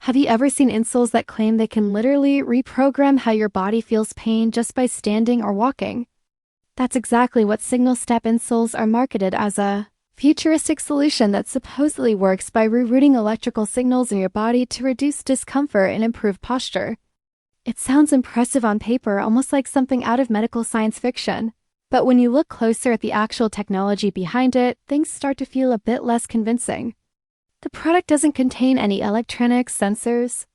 Have you ever seen insoles that claim they can literally reprogram how your body feels pain just by standing or walking? That's exactly what signal step insoles are marketed as, a futuristic solution that supposedly works by rerouting electrical signals in your body to reduce discomfort and improve posture. It sounds impressive on paper, almost like something out of medical science fiction. But when you look closer at the actual technology behind it, things start to feel a bit less convincing. The product doesn't contain any electronics, sensors,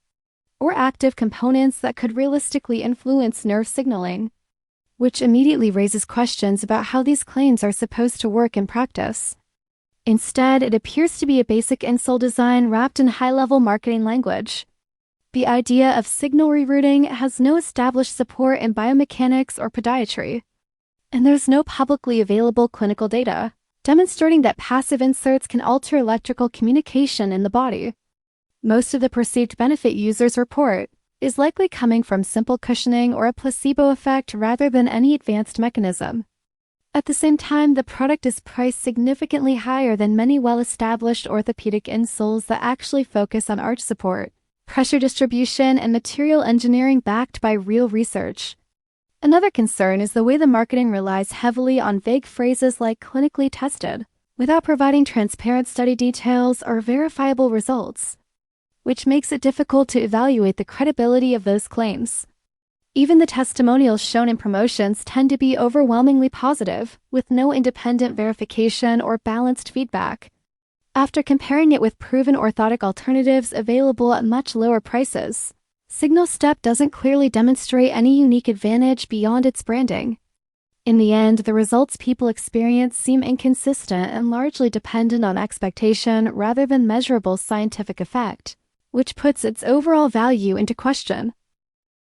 or active components that could realistically influence nerve signaling, which immediately raises questions about how these claims are supposed to work in practice. Instead, it appears to be a basic insole design wrapped in high-level marketing language. The idea of signal rerouting has no established support in biomechanics or podiatry, and there's no publicly available clinical data demonstrating that passive inserts can alter electrical communication in the body. Most of the perceived benefit users report is likely coming from simple cushioning or a placebo effect rather than any advanced mechanism. At the same time, the product is priced significantly higher than many well-established orthopedic insoles that actually focus on arch support, pressure distribution, and material engineering backed by real research. Another concern is the way the marketing relies heavily on vague phrases like clinically tested, without providing transparent study details or verifiable results, which makes it difficult to evaluate the credibility of those claims. Even the testimonials shown in promotions tend to be overwhelmingly positive, with no independent verification or balanced feedback. After comparing it with proven orthotic alternatives available at much lower prices, Signal Step doesn't clearly demonstrate any unique advantage beyond its branding. In the end, the results people experience seem inconsistent and largely dependent on expectation rather than measurable scientific effect, which puts its overall value into question.